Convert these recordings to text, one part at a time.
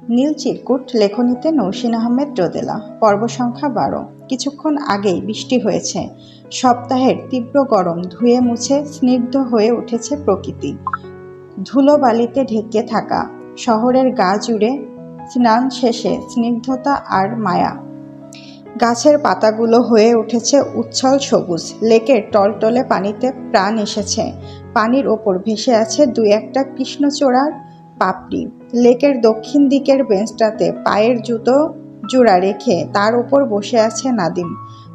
নীল চিরকুট লেখনীতে নৌসিন আহমেদ রোদেলা। পর্ব সংখ্যা 12। কিছুক্ষণ আগেই বৃষ্টি হয়েছে। সপ্তাহের তীব্র গরম ধুয়ে মুছে স্নিগ্ধ হয়ে উঠেছে প্রকৃতি। ধুলোবালিতে ঢেকে থাকা শহরের গা জুড়ে স্নান শেষে স্নিগ্ধতা আর মায়া। গাছের পাতাগুলো হয়ে উঠেছে উচ্ছল সবুজ। লেকের টলটলে পানিতে প্রাণ এসেছে। পানির ওপর ভেসে আছে দুই একটা কৃষ্ণচূড়ার পাপড়ি। লেকের দক্ষিণ দিকের বেঞ্চটাতে পায়ের জুতো জোড়া রেখে তার ওপর বসে আছে নাদিম।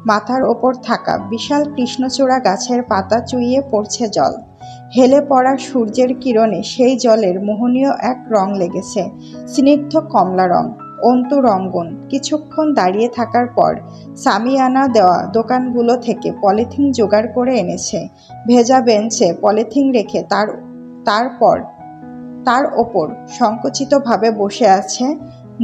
মাথার ওপর থাকা বিশাল কৃষ্ণচূড়া গাছের পাতা চুইয়ে পড়ছে জল। হেলে পড়া সূর্যের কিরণে সেই জলের মোহনীয় এক রং লেগেছে, স্নিগ্ধ কমলা রং। অন্তু রঙ্গন কিছুক্ষণ দাঁড়িয়ে থাকার পর সামিয়ানা দেওয়া দোকানগুলো থেকে পলিথিন জোগাড় করে এনেছে। ভেজা বেঞ্চে পলিথিন রেখে তার ওপর সংকুচিতভাবে বসে আছে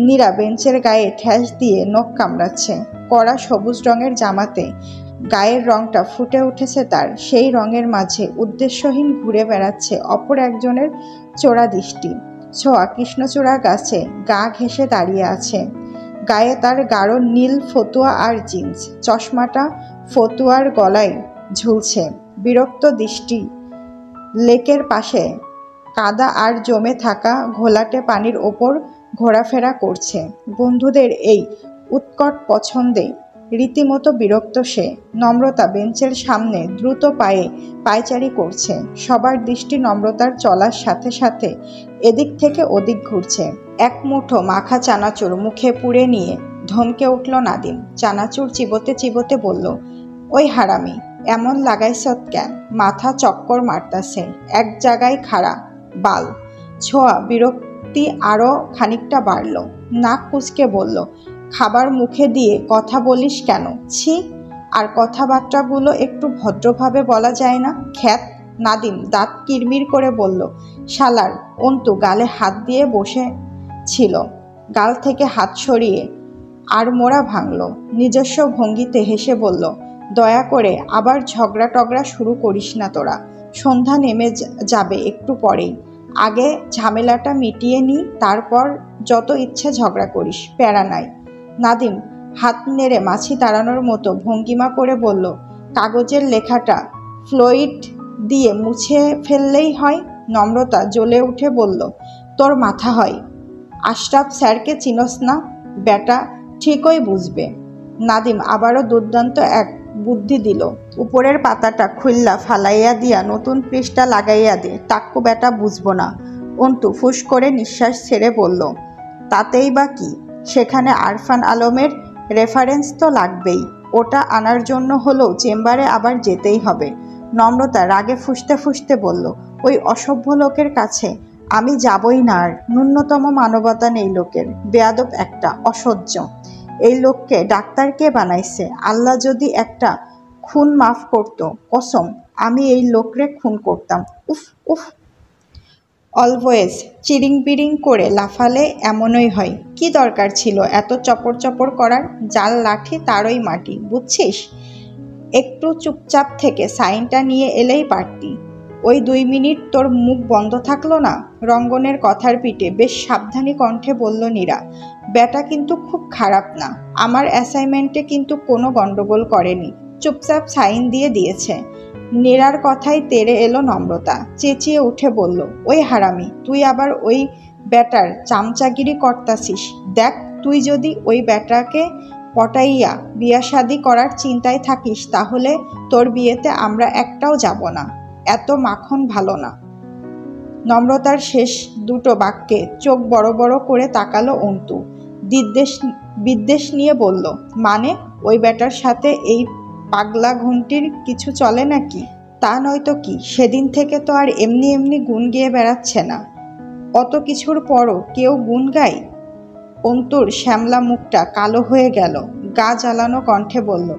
নীরা। বেঞ্চের গায়ে ঠ্যাস দিয়ে নখ কামড়াচ্ছে। কড়া সবুজ রঙের জামাতে গায়ের রংটা ফুটে উঠেছে তার। সেই রঙের মাঝে উদ্দেশ্যহীন ঘুরে বেড়াচ্ছে অপর একজনের চোরা দৃষ্টি। ছোঁয়া কৃষ্ণচূড়া গাছে গা ঘেঁষে দাঁড়িয়ে আছে। গায়ে তার গাঢ় নীল ফতুয়া আর জিন্স। চশমাটা ফতুয়ার গলায় ঝুলছে। বিরক্ত দৃষ্টি লেকের পাশে কাদা আর জমে থাকা ঘোলাটে পানির ওপর ঘোরাফেরা করছে। বন্ধুদের এই উৎকট পছন্দে রীতিমতো বিরক্ত সে। নম্রতা বেঞ্চের সামনে দ্রুত পায়ে পায়চারি করছে। সবার দৃষ্টি নম্রতার চলার সাথে সাথে এদিক থেকে ওদিক ঘুরছে। এক মুঠো মাখা চানাচুর মুখে পুড়ে নিয়ে ধমকে উঠল নাদিম। চানাচুর চিবোতে চিবোতে বলল, ওই হারামি, এমন লাগাইছত কেন? মাথা চক্কর মারতাছে, এক জায়গায় খাড়া বাল। ছোঁয়া বিরক্তি আরো খানিকটা বাড়ল। নাক কুঁচকে বলল, খাবার মুখে দিয়ে কথা বলিস কেন? ছি, আর কথাবার্তাগুলো একটু ভদ্রভাবে বলা যায় না? খ্যাত। নাদিম দাঁত কিরমির করে বলল, শালার। অন্তু গালে হাত দিয়ে বসে ছিল, গাল থেকে হাত সরিয়ে আর মোড়া ভাঙল। নিজস্ব ভঙ্গিতে হেসে বলল, দয়া করে আবার ঝগড়া টগড়া শুরু করিস না তোরা। সন্ধ্যা নেমে যাবে একটু পরেই। আগে ঝামেলাটা মিটিয়ে নি, তারপর যত ইচ্ছে ঝগড়া করিস, প্যারা নাই। নাদিম হাত নেড়ে মাছি তাড়ানোর মতো ভঙ্গিমা করে বলল, কাগজের লেখাটা ফ্লুইড দিয়ে মুছে ফেললেই হয়। নম্রতা জ্বলে উঠে বলল, তোর মাথা হয়? আশরাফ স্যারকে চিনস না? বেটা ঠিকই বুঝবে। নাদিম আবারও দুর্দান্ত এক বুদ্ধি দিল, উপরের পাতাটা খুললা ফালাইয়া দিয়া নতুন পৃষ্ঠা লাগাইয়া দে। টাক্কু বেটা বুঝবো না। অন্তু ফুস করে নিঃশ্বাস ছেড়ে বলল, তাতেই বা কি? সেখানে আরফান আলমের রেফারেন্স তো লাগবেই। ওটা আনার জন্য হলেও চেম্বারে আবার যেতেই হবে। নম্রতা রাগে ফুঁসতে ফুঁসতে বলল, ওই অসভ্য লোকের কাছে আমি যাবই না আর। ন্যূনতম মানবতা নেই লোকের। বেয়াদব একটা, অসহ্য। এই লোককে ডাক্তার কে বানাইছে? আল্লাহ যদি একটা খুন মাফ করত, কসম আমি এই লোকরে খুন করতাম। উফ উফ। অলওয়েজ চিরিং বিরিং করে লাফালে এমনই হয়। কি দরকার ছিল এত চপর চপর করার? জাল লাঠি তারই মাটি, বুঝছিস? একটু চুপচাপ থেকে সাইনটা নিয়ে এলেই পারতি। ওই 2 মিনিট তোর মুখ বন্ধ থাকলো না? রঙ্গনের কথার পিঠে বেশ সাবধানী কণ্ঠে বলল নীরা। ব্যাটা কিন্তু খুব খারাপ না। আমার অ্যাসাইনমেন্টে কিন্তু কোনো গন্ডগোল করেনি, চুপচাপ সাইন দিয়ে দিয়েছে। নীরার কথাই তেড়ে এলো নম্রতা। চেঁচিয়ে উঠে বলল, ওই হারামি, তুই আবার ওই ব্যাটার চামচাগিরি করতাছিস? দেখ, তুই যদি ওই ব্যাটাকে পটাইয়া বিয়া শাদি করার চিন্তায় থাকিস, তাহলে তোর বিয়েতে আমরা একটাও যাব না। এত মাখন ভালো না। নম্রতার শেষ দুটো বাক্যে চোখ বড় বড় করে তাকালো অন্তু। বিদ্বেষ নিয়ে বলল, মানে ওই ব্যাটার সাথে এই পাগলা ঘুমটির কিছু চলে নাকি? তা নয়তো কি, সেদিন থেকে তো আর এমনি এমনি গুণ গেয়ে বেড়াচ্ছে না। অত কিছুর পরও কেউ গুণ গায়? অন্তুর শ্যামলা মুখটা কালো হয়ে গেল। গা জ্বালানো কণ্ঠে বলল,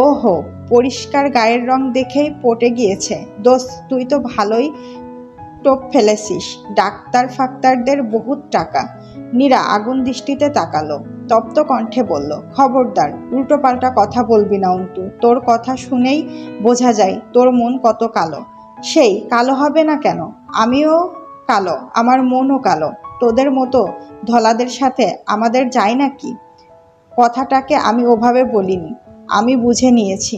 ওহো, পরিষ্কার গায়ের রং দেখেই পটে গিয়েছে। দোস্ত, তুই তো ভালোই টোপ ফেলেছিস। ডাক্তার ফাক্তারদের বহুত টাকা। নীরা আগুন দৃষ্টিতে তাকালো। তপ্ত কণ্ঠে বলল, খবরদার উল্টো পাল্টা কথা বলবি না অন্তু। তোর কথা শুনেই বোঝা যায় তোর মন কত কালো। সেই কালো হবে না কেন? আমিও কালো, আমার মনও কালো। তোদের মতো ধলাদের সাথে আমাদের যায় নাকি? কথাটাকে আমি ওভাবে বলিনি, আমি বুঝে নিয়েছি।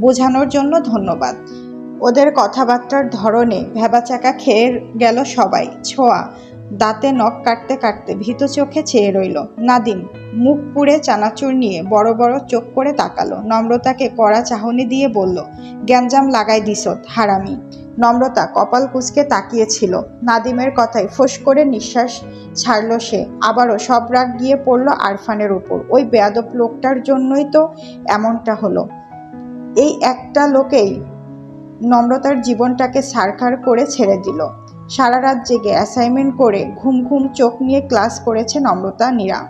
বোঝানোর জন্য ধন্যবাদ। ওদের কথাবার্তার ধরনে ভ্যাবাচাকা খেয়ে গেল সবাই। ছোঁয়া দাঁতে নখ কাটতে কাটতে ভীত চোখে চেয়ে রইল। নাদিম মুখ পুড়ে চানাচুর নিয়ে বড় বড় চোখ করে তাকালো। নম্রতাকে কড়া চাহনি দিয়ে বলল, গ্যাঞ্জাম লাগাই দিছত হারামি। নম্রতা কপাল কুঁচকে তাকিয়েছিল। নাদিমের কথায় ফোঁস করে নিঃশ্বাস ছাড়ল সে। আবারও সব রাগ গিয়ে পড়ল আরফানের উপর। ওই বেয়াদব লোকটার জন্যই তো এমনটা হলো। এই একটা লোকেই নম্রতার জীবনটাকে ছারখার করে ছেড়ে দিল। সারা রাত জেগে অ্যাসাইনমেন্ট করে ঘুম ঘুম চোখ নিয়ে ক্লাস করেছে নম্রতা নীরা।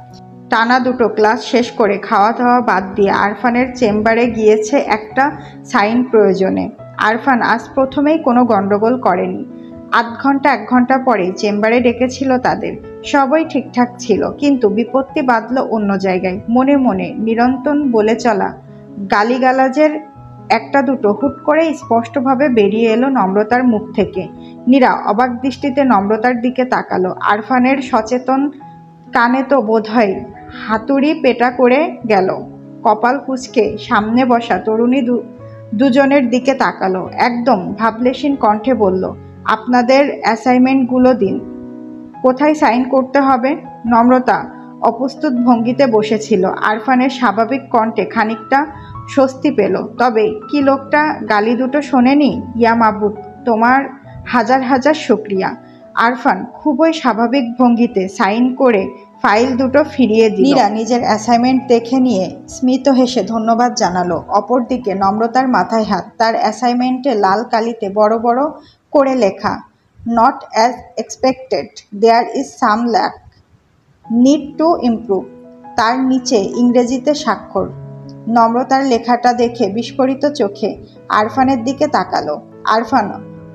টানা দুটো ক্লাস শেষ করে খাওয়া দাওয়া বাদ দিয়ে আরফানের চেম্বারে গিয়েছে একটা সাইন প্রয়োজনে। আরফান আজ প্রথমেই কোনো গন্ডগোল করেনি। আধ ঘন্টা 1 ঘন্টা পরেই চেম্বারে ডেকেছিল তাদের। সবই ঠিকঠাক ছিল, কিন্তু বিপত্তি বাঁধল অন্য জায়গায়। মনে মনে নিরন্তর বলে চলা গালিগালাজের একটা দুটো হুট করে স্পষ্টভাবে বেরিয়ে এলো নম্রতার মুখ থেকে। নীরা অবাক দৃষ্টিতে নম্রতার দিকে তাকালো। আরফানের সচেতন কানে তো বোধহয় হাতুড়ি পেটা করে গেল। কপাল কুঁচকে সামনে বসা তরুণী দুজনের দিকে তাকালো। একদম ভাবলেশীন কণ্ঠে বলল, আপনাদের অ্যাসাইনমেন্টগুলো দিন। কোথায় সাইন করতে হবে? নম্রতা অপ্রস্তুত ভঙ্গিতে বসেছিল। আরফানের স্বাভাবিক কণ্ঠে খানিকটা স্বস্তি পেল। তবে কি লোকটা গালি দুটো শোনেনি? ইয়া মাবুদ, তোমার হাজার হাজার শুকরিয়া। আরফান খুবই স্বাভাবিক ভঙ্গিতে সাইন করে ফাইল দুটো ফিরিয়ে দিল। নীরা নিজের অ্যাসাইনমেন্ট দেখে নিয়ে স্মিত হেসে ধন্যবাদ জানালো। অপরদিকে নম্রতার মাথায় হাত। তার অ্যাসাইনমেন্টে লাল কালিতে বড় বড় করে লেখা, not as expected, there is some lack, need to improve. তার নিচে ইংরেজিতে স্বাক্ষর। নম্রতার লেখাটা দেখে বিস্ফোরিত চোখে আরফানের দিকে তাকালো। আরফান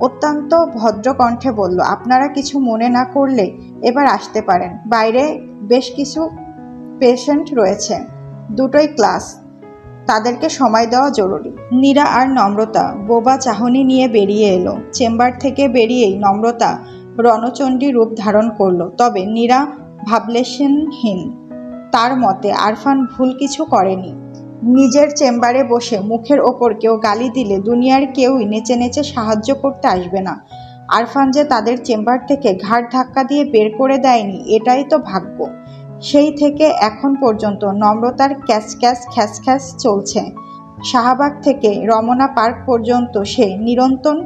অত্যন্ত ভদ্র কণ্ঠে বলল, আপনারা কিছু মনে না করলে এবার আসতে পারেন। বাইরে বেশ কিছু পেশেন্ট রয়েছে, দুটোই ক্লাস, তাদেরকে সময় দেওয়া জরুরি। নীরা আর নম্রতা বোবা চাহনি নিয়ে বেরিয়ে এলো। চেম্বার থেকে বেরিয়েই নম্রতা রণচণ্ডী রূপ ধারণ করলো। তবে নীরা ভাবলেশহীন। তার মতে আরফান ভুল কিছু করেনি। নিজের চেম্বারে বসে মুখের ওপর কেউ গালি দিলে দুনিয়ার কেউই নেচে নেচে সাহায্য করতে আসবে না। আরফান যে তাদের চেম্বার থেকে ঘাড় ধাক্কা দিয়ে বের করে দেয়নি, এটাই তো ভাগ্য। সেই থেকে এখন পর্যন্ত নম্রতার ক্যাচ ক্যাচ খ্যাচ খ্যাচ চলছে। শাহবাগ থেকে রমনা পার্ক পর্যন্ত সে নিরন্তর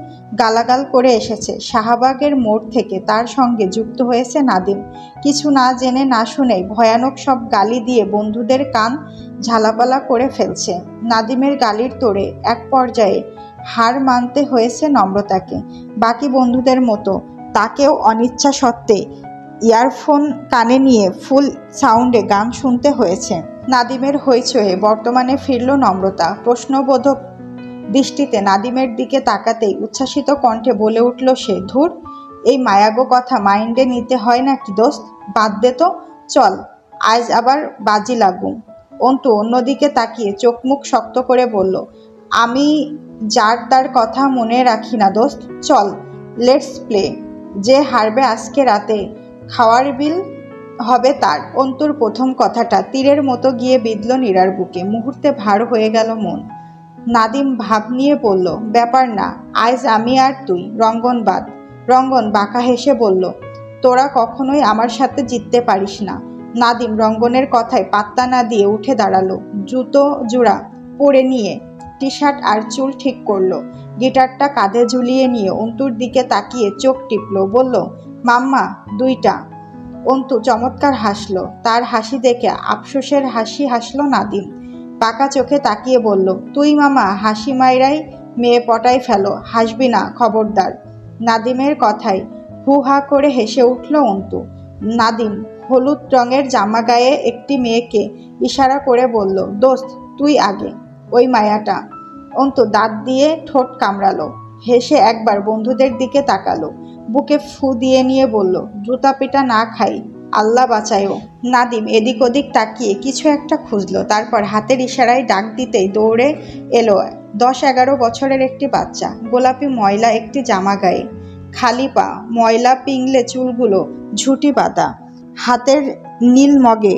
গালাগাল করে এসেছে। শাহবাগের মোড় থেকে তার সঙ্গে যুক্ত হয়েছে নাদিম। কিছু না জেনে না শুনেই ভয়ানক সব গালি দিয়ে বন্ধুদের কান ঝালাপালা করে ফেলছে। নাদিমের গালির তোড়ে এক পর্যায়ে হার মানতে হয়েছে নম্রতাকে। বাকি বন্ধুদের মতো তাকেও অনিচ্ছা সত্ত্বে ইয়ারফোন কানে নিয়ে ফুল সাউন্ডে গান শুনতে হয়েছে। নাদিমের হইচয়ে বর্তমানে ফিরল নম্রতা। প্রশ্নবোধক দৃষ্টিতে নাদিমের দিকে তাকাতেই উচ্ছ্বাসিত কণ্ঠে বলে উঠল সে, ধুর, এই মায়াগো কথা মাইন্ডে নিতে হয় নাকি দোস্ত? বাদ দে তো, চল আজ আবার বাজি লাগুম। অন্তু অন্যদিকে তাকিয়ে চোখ মুখ শক্ত করে বলল, আমি যার তার কথা মনে রাখি না দোস্ত, চল লেটস প্লে। যে হারবে আজকে রাতে খাওয়ার বিল হবে তার। অন্তুর প্রথম কথাটা তীরের মতো গিয়ে বিঁধল নীরার বুকে। মুহূর্তে ভার হয়ে গেল মন। নাদিম ভাব নিয়ে বলল, ব্যাপার না, আজ আমি আর তুই, রঙ্গন বাদ। রঙ্গন বাঁকা হেসে বলল, তোরা কখনোই আমার সাথে জিততে পারিস না। নাদিম রঙ্গনের কথায় পাত্তা না দিয়ে উঠে দাঁড়ালো। জুতো জোড়া পরে নিয়ে টি শার্ট আর চুল ঠিক করলো। গিটারটা কাঁধে ঝুলিয়ে নিয়ে অন্তুর দিকে তাকিয়ে চোখ টিপলো। বলল, মাম্মা 2টা। অন্তু চমৎকার হাসলো। তার হাসি দেখে আফসোসের হাসি হাসলো নাদিম। পাকা চোখে তাকিয়ে বলল, তুই মামা হাসি মাইরাই মেয়ে পটাই ফেলো, হাসবি না খবরদার। নাদিমের কথায় হু হা করে হেসে উঠল অন্তু। নাদিম হলুদ রঙের জামা গায়ে একটি মেয়েকে ইশারা করে বলল, দোস্ত তুই আগে, ওই মায়াটা। অন্তু দাঁত দিয়ে ঠোঁট কামড়ালো। হেসে একবার বন্ধুদের দিকে তাকালো। বুকে ফু দিয়ে নিয়ে বলল, জুতা পিটা না খাই, আল্লাহ বাঁচায়ও। নাদিম এদিক ওদিক তাকিয়ে কিছু একটা খুঁজলো। তারপর হাতের ইশারায় ডাক দিতেই দৌড়ে এলো 10-11 বছরের একটি বাচ্চা, গোলাপি ময়লা একটি জামা গায়ে। খালি পা, ময়লা পিংলে চুলগুলো ঝুঁটি বাঁধা, হাতের নীল মগে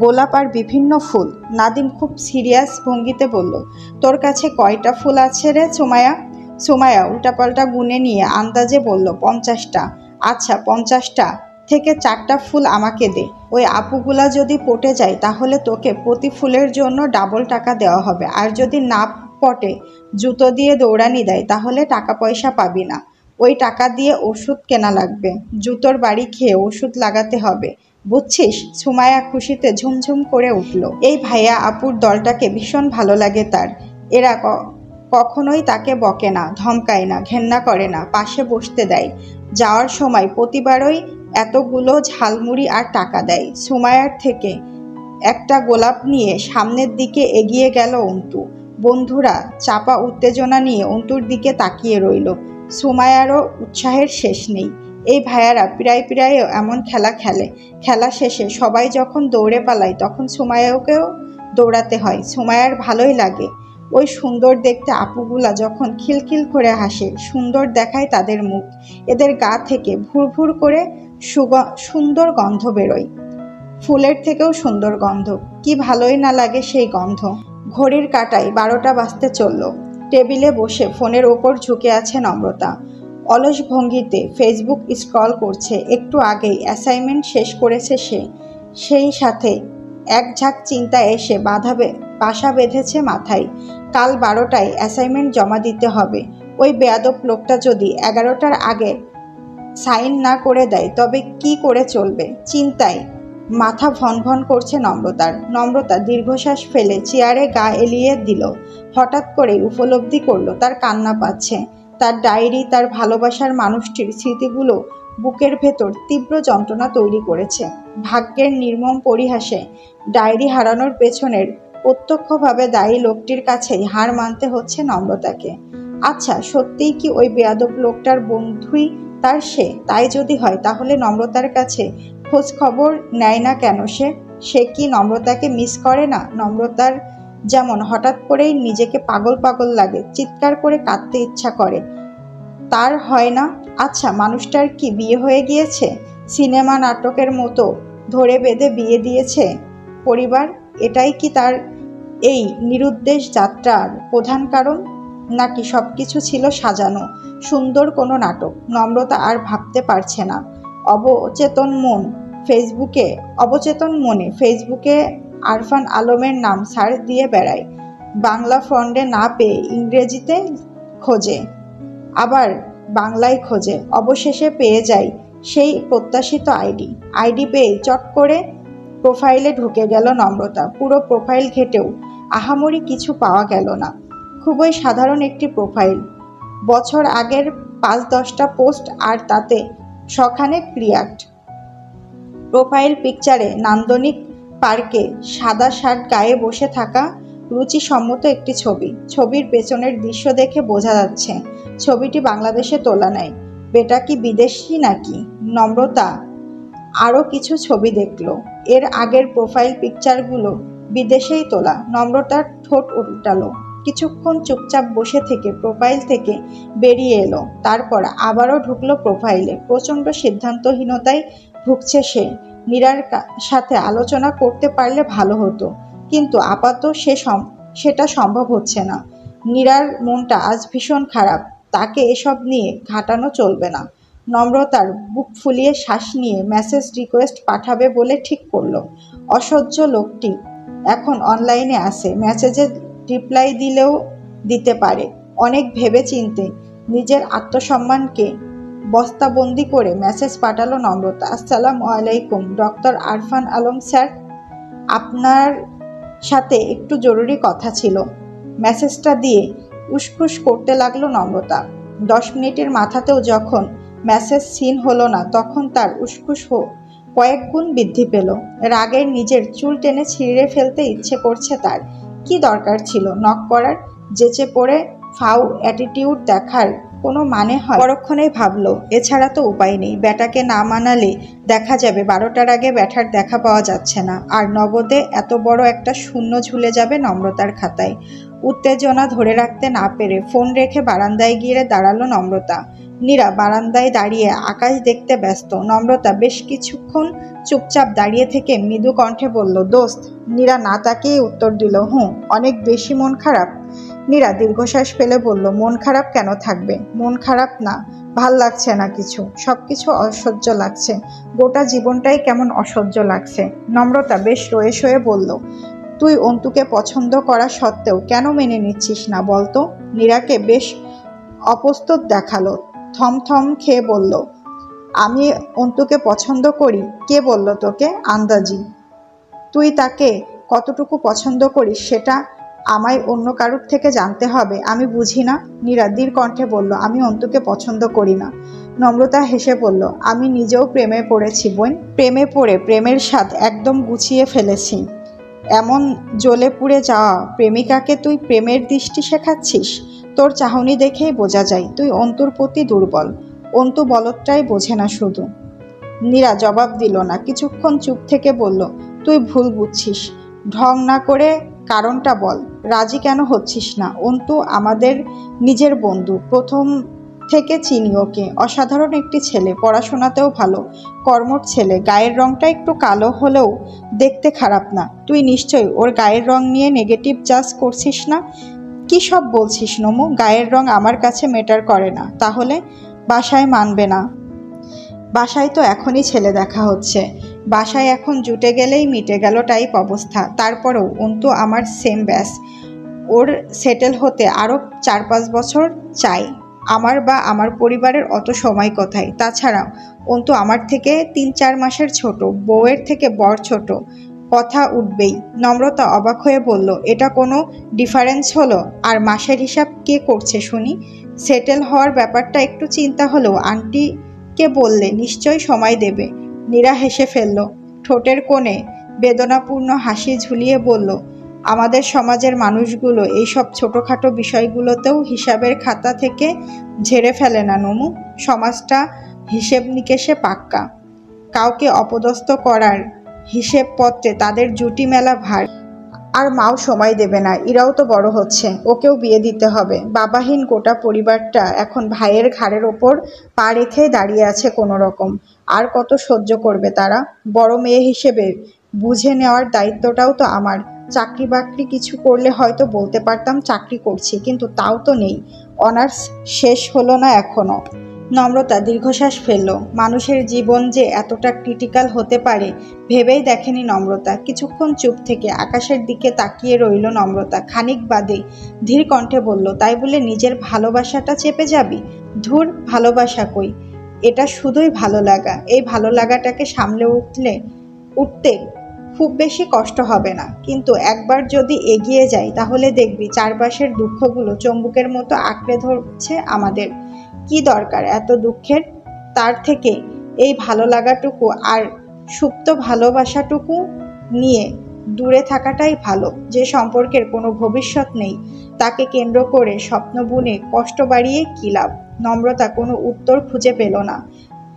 গোলাপ আর বিভিন্ন ফুল। নাদিম খুব সিরিয়াস ভঙ্গিতে বলল, তোর কাছে কয়টা ফুল আছে রে সুমাইয়া? সুমাইয়া উল্টাপাল্টা গুনে নিয়ে আন্দাজে বলল, 50টা। আচ্ছা, 50টা থেকে 4টা ফুল আমাকে দে। ওই আপুগুলা যদি পটে যায় তাহলে তোকে প্রতি ফুলের জন্য ডাবল টাকা দেওয়া হবে, আর যদি না পটে জুতো দিয়ে দৌড়ানি দেয় তাহলে টাকা পয়সা পাবি না। ওই টাকা দিয়ে ওষুধ কেনা লাগবে, জুতোর বাড়ি খেয়ে ওষুধ লাগাতে হবে, বুঝছিস? সুমাইয়া খুশিতে ঝুমঝুম করে উঠল। এই ভাইয়া আপুর দলটাকে ভীষণ ভালো লাগে তার। এরা কখনোই তাকে বকে না, ধমকায় না, ঘেন্না করে না, পাশে বসতে দেয়। যাওয়ার সময় প্রতিবারই এতগুলো ঝালমুড়ি আর টাকা দেয়। সুমাইয়ার থেকে একটা গোলাপ নিয়ে সামনের দিকে এগিয়ে গেল অন্তু। বন্ধুরা চাপা উত্তেজনা নিয়ে অন্তুর দিকে তাকিয়ে রইল। সুমাইয়ারও উৎসাহের শেষ নেই। এই ভাইয়ারা প্রায় এমন খেলা খেলে। খেলা শেষে সবাই যখন দৌড়ে পালায় তখন সুমাইয়াকেও দৌড়াতে হয়। সুমাইয়ার ভালোই লাগে। ওই সুন্দর দেখতে আপুগুলা যখন খিলখিল করে হাসে, সুন্দর দেখায় তাদের মুখ, এদের গা থেকে ভুরভুর করে সুন্দর গন্ধ বেরোয়। ফুলের থেকেও সুন্দর গন্ধ। কি ভালোই না লাগে সেই গন্ধ। ঘড়ির কাঁটায় 12টা বাজতে চলল। টেবিলে বসে ফোনের ওপর ঝুঁকে আছে নম্রতা। অলস ভঙ্গিতে ফেসবুক স্ক্রল করছে। একটু আগেই অ্যাসাইনমেন্ট শেষ করেছে সে। সেই সাথে এক ঝাঁক চিন্তা এসে বাসা বেঁধেছে মাথায়। কাল 12টায় অ্যাসাইনমেন্ট জমা দিতে হবে। ওই বেয়াদব লোকটা যদি 11টার আগে সাইন না করে দেয় তবে কি করে চলবে? চিন্তায় মাথা ভনভন করছে নম্রতার। নম্রতা দীর্ঘশ্বাস ফেলে চেয়ারে গা এলিয়ে দিল। হঠাৎ করেই উপলব্ধি করলো তার কান্না পাচ্ছে। তার ডায়েরি, তার ভালোবাসার মানুষটির স্মৃতিগুলো বুকের ভেতর তীব্র যন্ত্রণা তৈরি করেছে। ভাগ্যের নির্মম পরিহাসে ডায়েরি হারানোর পেছনের প্রত্যক্ষভাবে দায়ী লোকটির কাছেই হার মানতে হচ্ছে নম্রতাকে। আচ্ছা, সত্যিই কি ওই বেয়াদব লোকটার বন্ধুই তার সে? তাই যদি হয় তাহলে নম্রতার কাছে খোঁজ খবর নেয় না কেন সে কি নম্রতাকে মিস করে না? নম্রতার যেমন হঠাৎ করেই নিজেকে পাগল পাগল লাগে, চিৎকার করে কাঁদতে ইচ্ছা করে, তার হয় না? আচ্ছা, মানুষটার কি বিয়ে হয়ে গিয়েছে? সিনেমা নাটকের মতো ধরে বেঁধে বিয়ে দিয়েছে পরিবার? এটাই কি তার এই নিরুদ্দেশ যাত্রার প্রধান কারণ? নাকি সবকিছু ছিল সাজানো সুন্দর কোনো নাটক? নম্রতা আর ভাবতে পারছে না। অবচেতন মনে ফেসবুকে আরফান আলমের নাম সার্চ দিয়ে বেড়ায়। বাংলা ফন্টে না পেয়ে ইংরেজিতে খোঁজে, আবার বাংলায় খোঁজে। অবশেষে পেয়ে যায় সেই প্রত্যাশিত আইডি পেয়ে চট করে প্রোফাইলে ঢুকে গেল নম্রতা। পুরো প্রোফাইল ঘেটেও আহামরি কিছু পাওয়া গেল না। খুবই সাধারণ একটি প্রোফাইল। বছর আগের 5-10টা পোস্ট আর তাতে শখানেক রিয়াক্ট। প্রোফাইল পিকচারে নান্দনিক পার্কে সাদা শার্ট গায়ে বসে থাকা রুচিসম্মত একটি ছবি। ছবির পেছনের দৃশ্য দেখে বোঝা যাচ্ছে ছবিটি বাংলাদেশে তোলা নয়। বেটা কি বিদেশি নাকি? নম্রতা আরও কিছু ছবি দেখল। এর আগের প্রোফাইল পিকচারগুলো বিদেশেই তোলা। নম্রতার ঠোঁট উল্টালো। কিছুক্ষণ চুপচাপ বসে থেকে প্রোফাইল থেকে বেরিয়ে এলো। তারপর আবারও ঢুকলো প্রোফাইলে। প্রচণ্ড সিদ্ধান্তহীনতায় ভুগছে সে। মীরার সাথে আলোচনা করতে পারলে ভালো হতো, কিন্তু আপাতত সেটা সম্ভব হচ্ছে না। মীরার মনটা আজ ভীষণ খারাপ। তাকে এসব নিয়ে ঘাটানো চলবে না। নম্রতার বুক ফুলিয়ে শ্বাস নিয়ে মেসেজ রিকোয়েস্ট পাঠাবে বলে ঠিক করলো। অসহ্য লোকটি এখন অনলাইনে আছে, মেসেজে রিপ্লাই দিলেও দিতে পারে। অনেক ভেবে চিনতে নিজের আত্মসম্মানকে বস্তাবন্দি করে মেসেজ পাঠালো নম্রতা। আসসালামু আলাইকুম ডক্টর আরফান আলম স্যার, আপনার সাথে একটু জরুরি কথা ছিল। মেসেজটা দিয়ে উসখুস করতে লাগলো নম্রতা। 10 মিনিটের মাথাতেও যখন মেসেজ সিন হলো না তখন তার উসখুস কয়েক গুণ বৃদ্ধি পেল। রাগের নিজের চুল টেনে ছিঁড়ে ফেলতে ইচ্ছে করছে তার। কি দরকার ছিল নক করার? যেচে পড়ে ফাউ অ্যাটিটিউড দেখার কোনো মানে হয়? পরক্ষণেই ভাবলো এছাড়া তো উপায় নেই। ব্যাটাকে না মানালে দেখা যাবে 12টার আগে ব্যাটার দেখা পাওয়া যাচ্ছে না, আর নগদে এত বড় একটা শূন্য ঝুলে যাবে নম্রতার খাতায়। উত্তেজনা ধরে রাখতে না পেরে ফোন রেখে বারান্দায় গিয়ে দাঁড়ালো নম্রতা। নীরা বারান্দায় দাঁড়িয়ে আকাশ দেখতে ব্যস্ত। নম্রতা বেশ কিছুক্ষণ চুপচাপ দাঁড়িয়ে থেকে মৃদু কণ্ঠে বলল, দোস্ত। নীরা না তাকিয়ে উত্তর দিল, হুঁ। অনেক বেশি মন খারাপ? নীরা দীর্ঘশ্বাস ফেলে বলল, মন খারাপ কেন থাকবে? মন খারাপ না, ভাল লাগছে না কিছু, সবকিছু অসহ্য লাগছে, গোটা জীবনটাই কেমন অসহ্য লাগছে। নম্রতা বেশ রয়ে সয়ে বলল, তুই অন্তুকে পছন্দ করা সত্ত্বেও কেন মেনে নিচ্ছিস না বলতো? নীরাকে বেশ অপ্রস্তুত দেখালো। থমথম খেয়ে বলল, আমি অন্তুকে পছন্দ করি? কে বলল তোকে? আন্দাজি। তুই তাকে কতটুকু পছন্দ করিস সেটা আমায় অন্য কারুর থেকে জানতে হবে? আমি বুঝি না। নীরা দৃঢ় কণ্ঠে বলল, আমি অন্তুকে পছন্দ করি না। নম্রতা হেসে বলল, আমি নিজেও প্রেমে পড়েছি বোন। প্রেমে পড়ে প্রেমের স্বাদ একদম গুছিয়ে ফেলেছি। এমন জ্বলে পুড়ে যাওয়া প্রেমিকাকে তুই প্রেমের দৃষ্টি শেখাচ্ছিস? তোর চাহনি দেখেই বোঝা যায় তুই অন্তুর প্রতি দুর্বল। অন্তু বলদটাই বোঝে না শুধু। নীরা জবাব দিল না। কিছুক্ষণ চুপ থেকে বলল, তুই ভুল বুঝছিস। ঢং না করে কারণটা বল। রাজি কেন হচ্ছিস না? অন্তু আমাদের নিজের বন্ধু, প্রথম থেকে চিনি ওকে। অসাধারণ একটি ছেলে, পড়াশোনাতেও ভালো, কর্মঠ ছেলে। গায়ের রংটা একটু কালো হলেও দেখতে খারাপ না। তুই নিশ্চয়ই ওর গায়ের রং নিয়ে নেগেটিভ জাজ করছিস না? কি সব বলছিস নমু? গায়ের রং আমার কাছে ম্যাটার করে না। তাহলে? বাসায় মানবে না। বাসায় তো এখনই ছেলে দেখা হচ্ছে। বাসায় এখন জুটে গেলেই মিটে গেল টাইপ অবস্থা। তারপরেও অন্তু আমার সেম ব্যাস। ওর সেটেল হতে আরও 4-5 বছর চাই। আমার বা আমার পরিবারের অত সময় কোথায়? তাছাড়া অন্তু আমার থেকে 3-4 মাসের ছোট, বউয়ের থেকে বড় ছোট, কথা উঠবেই। নম্রতা অবাক হয়ে বলল, এটা কোনো ডিফারেন্স হলো? আর মাসের হিসাব কে করছে শুনি? সেটেল হওয়ার ব্যাপারটা একটু চিন্তা হলেও আন্টিকে বললে নিশ্চয়ই সময় দেবে। নীরা হেসে ফেলল। ঠোঁটের কোণে বেদনাপূর্ণ হাসি ঝুলিয়ে বলল, আমাদের সমাজের মানুষগুলো এইসব ছোটোখাটো বিষয়গুলোতেও হিসাবের খাতা থেকে ঝেড়ে ফেলে না নমু। সমাজটা হিসেব নিকেশে পাক্কা। কাউকে অপদস্থ করার হিসেবপত্রে তাদের জুটি মেলা ভার। আর মাও সময় দেবে না। ইরাও তো বড় হচ্ছে, ওকেও বিয়ে দিতে হবে। বাবাহীন গোটা পরিবারটা এখন ভাইয়ের ঘাড়ের ওপর পা রেখে দাঁড়িয়ে আছে কোনো রকম। আর কত সহ্য করবে তারা? বড় মেয়ে হিসেবে বুঝে নেওয়ার দায়িত্বটাও তো আমার। চাকরি বাকরি কিছু করলে হয়তো বলতে পারতাম চাকরি করছি, কিন্তু তাও তো নেই। অনার্স শেষ হলো না এখনো। নম্রতা দীর্ঘশ্বাস ফেলল। মানুষের জীবন যে এতটা ক্রিটিক্যাল হতে পারে ভেবেই দেখেনি নম্রতা। কিছুক্ষণ চুপ থেকে আকাশের দিকে তাকিয়ে রইল নম্রতা। খানিক বাদে ধীর কণ্ঠে বলল, তাই বলে নিজের ভালোবাসাটা চেপে যাবি? ধুর, ভালোবাসা কই, এটা শুধুই ভালো লাগা। এই ভালো লাগাটাকে সামলে উঠতে খুব বেশি কষ্ট হবে না, কিন্তু একবার যদি এগিয়ে যাই তাহলে দেখবি চারপাশের দুঃখগুলো চম্বুকের মতো আঁকড়ে ধরছে আমাদের। কি দরকার এত দুঃখের? তার থেকে এই ভালো লাগাটুকু আর সুপ্ত ভালোবাসাটুকু নিয়ে দূরে থাকাটাই ভালো। যে সম্পর্কের কোনো ভবিষ্যৎ নেই তাকে কেন্দ্র করে স্বপ্ন বুনে কষ্ট বাড়িয়ে কী লাভ? নম্রতা কোনো উত্তর খুঁজে পেল না।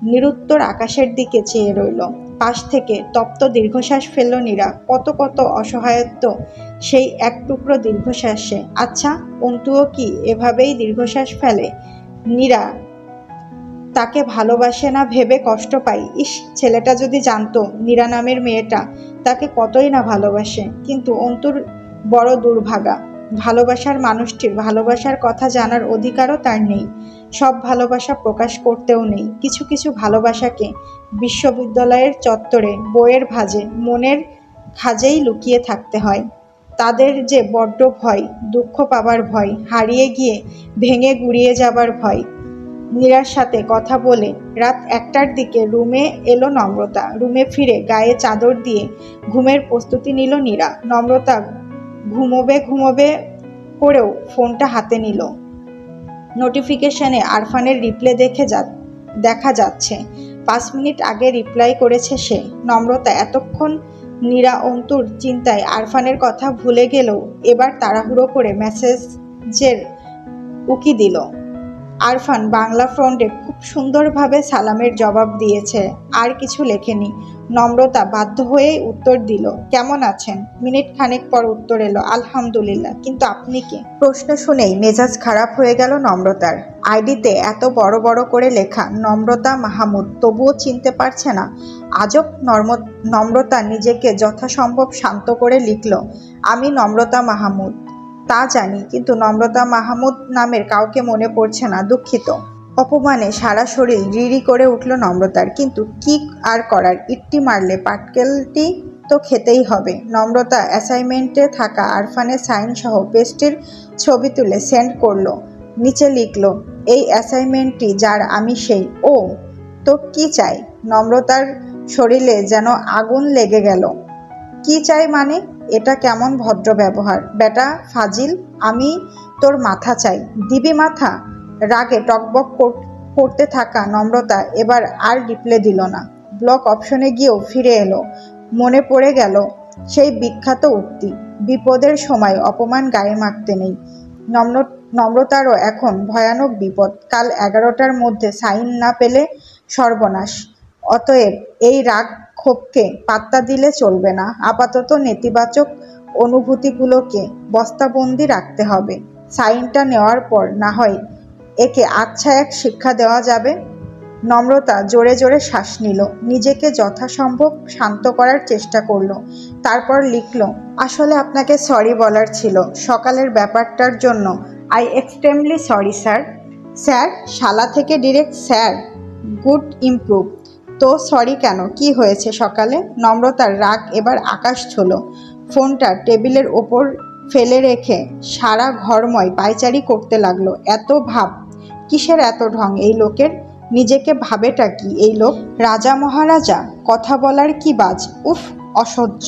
নিরুত্তর আকাশের দিকে চেয়ে রইল। পাশ থেকে তপ্ত দীর্ঘশ্বাস ফেলল নীরা। কত কত অসহায়ত্ব সেই এক টুকরো দীর্ঘশ্বাসে। আচ্ছা, অন্তুও কি এভাবেই দীর্ঘশ্বাস ফেলে? নীরা তাকে ভালোবাসে না ভেবে কষ্ট পাই। ইস, ছেলেটা যদি জানতো নীরা নামের মেয়েটা তাকে কতই না ভালোবাসে। কিন্তু অন্তুর বড় দুর্ভাগা। ভালোবাসার মানুষটির ভালোবাসার কথা জানার অধিকারও তার নেই। সব ভালোবাসা প্রকাশ করতেও নেই। কিছু কিছু ভালোবাসাকে বিশ্ববিদ্যালয়ের চত্বরে, বইয়ের ভাঁজে, মনের খাজেই লুকিয়ে থাকতে হয়। তাদের যে বড্ড ভয়, দুঃখ পাবার ভয়, হারিয়ে গিয়ে ভেঙে গুঁড়িয়ে যাবার ভয়। নীরার সাথে কথা বলে রাত 1টার দিকে রুমে এলো নম্রতা। রুমে ফিরে গায়ে চাদর দিয়ে ঘুমের প্রস্তুতি নিল নীরা। নম্রতা ঘুমোবে করেও ফোনটা হাতে নিল। নোটিফিকেশনে আরফানের রিপ্লে দেখা যাচ্ছে। 5 মিনিট আগে রিপ্লাই করেছে সে। নম্রতা এতক্ষণ নীরা অন্তুর চিন্তায় আরফানের কথা ভুলে গেলেও এবার তাড়াহুড়ো করে মেসেজের উকি দিল। আরফান বাংলা ফ্রন্টে খুব সুন্দরভাবে সালামের জবাব দিয়েছে, আর কিছু লেখেনি। নম্রতা বাধ্য হয়েই উত্তর দিল, কেমন আছেন? মিনিট খানেক পর উত্তর এলো, আলহামদুলিল্লাহ, কিন্তু আপনি কে? প্রশ্ন শুনেই মেজাজ খারাপ হয়ে গেল নম্রতার। আইডিতে এত বড় বড় করে লেখা নম্রতা মাহমুদ, তবুও চিনতে পারছে না। আজব। নম্রতা নিজেকে যথাসম্ভব শান্ত করে লিখল, আমি নম্রতা মাহমুদ। তা জানি, কিন্তু নম্রতা মাহমুদ নামের কাউকে মনে পড়ছে না, দুঃখিত। অপমানে সারা শরীর রিরি করে উঠল নম্রতার, কিন্তু কি আর করার, ইট্টি মারলে পাটকেলটি তো খেতেই হবে। নম্রতা অ্যাসাইনমেন্টে থাকা আরফানের সাইন সহ পেস্টির ছবি তুলে সেন্ড করলো। নিচে লিখল, এই অ্যাসাইনমেন্টটি যার আমি সেই। ও, তো কি চাই? নম্রতার শরীরে যেন আগুন লেগে গেল। কি চাই মানে? এটা কেমন ভদ্র ব্যবহার? বেটা ফাজিল, আমি তোর মাথা চাই। দিবি মাথা? রাগে টকবক করতে থাকা নম্রতা এবার আর রিপ্লে দিল না। ব্লক অপশনে গিয়েও ফিরে এলো। মনে পড়ে গেল সেই বিখ্যাত উক্তি, বিপদের সময় অপমান গায়ে মাখতে নেই। নম্রতারও এখন ভয়ানক বিপদ। কাল 11টার মধ্যে সাইন না পেলে সর্বনাশ। অতএব এই রাগ ক্ষোভকে পাত্তা দিলে চলবে না। আপাতত নেতিবাচক অনুভূতিগুলোকে বস্তাবন্দি রাখতে হবে। সাইনটা নেওয়ার পর না হয় একে আচ্ছা এক শিক্ষা দেওয়া যাবে। নম্রতা জোরে জোরে শ্বাস নিল, নিজেকে যথাসম্ভব শান্ত করার চেষ্টা করলো। তারপর লিখল, আসলে আপনাকে সরি বলার ছিল সকালের ব্যাপারটার জন্য। I extremely sorry sir. Sir? শালা থেকে ডিরেক্ট স্যার, গুড ইমপ্রুভ। তো সরি কেন, কি হয়েছে সকালে? নম্রতার রাগ এবার আকাশ ছোলো। ফোনটা টেবিলের ওপর ফেলে রেখে সারা ঘরময় পায়চারি করতে লাগলো। এত ভাব কিসের, এত ঢং এই লোকের? নিজেকে ভাবেটা কি এই লোক? রাজা মহারাজা, কথা বলার কি বাজ, উফ, অসহ্য।